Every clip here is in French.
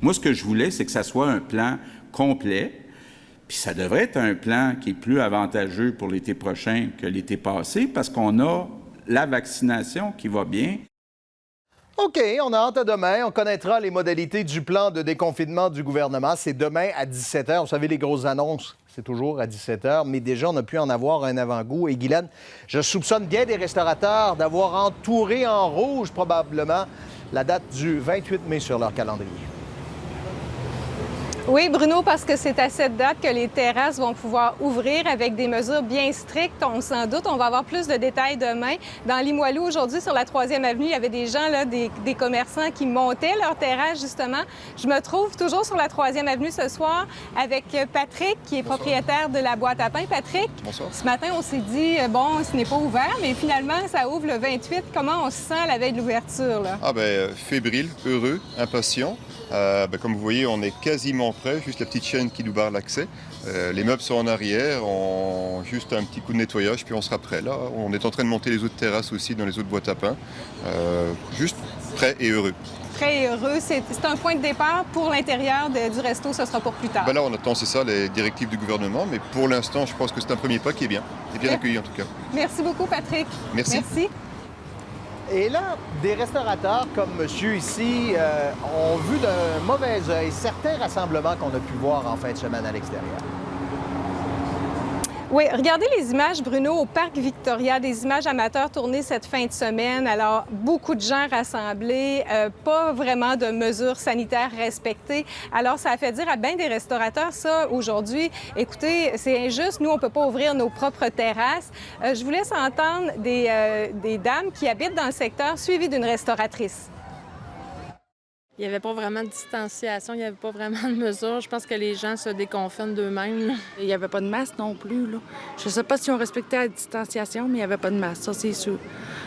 Moi, ce que je voulais, c'est que ça soit un plan complet, puis ça devrait être un plan qui est plus avantageux pour l'été prochain que l'été passé, parce qu'on a la vaccination qui va bien. OK, on a hâte à demain. On connaîtra les modalités du plan de déconfinement du gouvernement. C'est demain à 17 h. Vous savez, les grosses annonces, c'est toujours à 17 h. Mais déjà, on a pu en avoir un avant-goût. Et Guylaine, je soupçonne bien des restaurateurs d'avoir entouré en rouge, probablement, la date du 28 mai sur leur calendrier. Oui, Bruno, parce que c'est à cette date que les terrasses vont pouvoir ouvrir avec des mesures bien strictes. On s'en doute, on va avoir plus de détails demain. Dans Limoilou, aujourd'hui, sur la 3e avenue, il y avait des gens, là, des commerçants qui montaient leur terrasse, justement. Je me trouve toujours sur la 3e avenue ce soir avec Patrick, qui est propriétaire de la boîte à pain. Patrick, bonsoir. Ce matin, on s'est dit, bon, ce n'est pas ouvert, mais finalement, ça ouvre le 28. Comment on se sent la veille de l'ouverture, là? Fébrile, heureux, impatient. Comme vous voyez, on est quasiment prêt, juste la petite chaîne qui nous barre l'accès. Les meubles sont en arrière, juste un petit coup de nettoyage, puis on sera prêt. Là, on est en train de monter les autres terrasses aussi dans les autres boîtes à pain. Juste prêt et heureux. Très heureux. C'est un point de départ pour l'intérieur du resto, ce sera pour plus tard. Là, on attend, c'est ça, les directives du gouvernement, mais pour l'instant, je pense que c'est un premier pas qui est bien. Et bien accueilli en tout cas. Merci beaucoup, Patrick. Merci. Et là, des restaurateurs comme monsieur ici ont vu d'un mauvais œil certains rassemblements qu'on a pu voir en fin de semaine à l'extérieur. Oui, regardez les images, Bruno, au Parc Victoria, des images amateurs tournées cette fin de semaine. Alors, beaucoup de gens rassemblés, pas vraiment de mesures sanitaires respectées. Alors, ça a fait dire à bien des restaurateurs, ça, aujourd'hui, écoutez, c'est injuste, nous, on ne peut pas ouvrir nos propres terrasses. Je vous laisse entendre des dames qui habitent dans le secteur, suivies d'une restauratrice. Il n'y avait pas vraiment de distanciation, il n'y avait pas vraiment de mesures. Je pense que les gens se déconfinent d'eux-mêmes. Il n'y avait pas de masque non plus, là. Je ne sais pas si on respectait la distanciation, mais il n'y avait pas de masque, ça c'est sûr.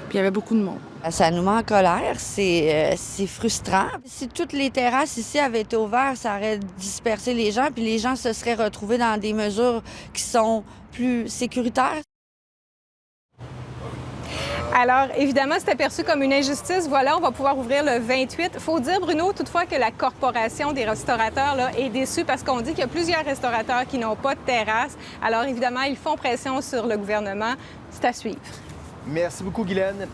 Puis il y avait beaucoup de monde. Ça nous met en colère, c'est frustrant. Si toutes les terrasses ici avaient été ouvertes, ça aurait dispersé les gens, puis les gens se seraient retrouvés dans des mesures qui sont plus sécuritaires. Alors, évidemment, c'est aperçu comme une injustice. Voilà, on va pouvoir ouvrir le 28. Il faut dire, Bruno, toutefois, que la Corporation des restaurateurs là, est déçue parce qu'on dit qu'il y a plusieurs restaurateurs qui n'ont pas de terrasse. Alors, évidemment, ils font pression sur le gouvernement. C'est à suivre. Merci beaucoup, Guylaine.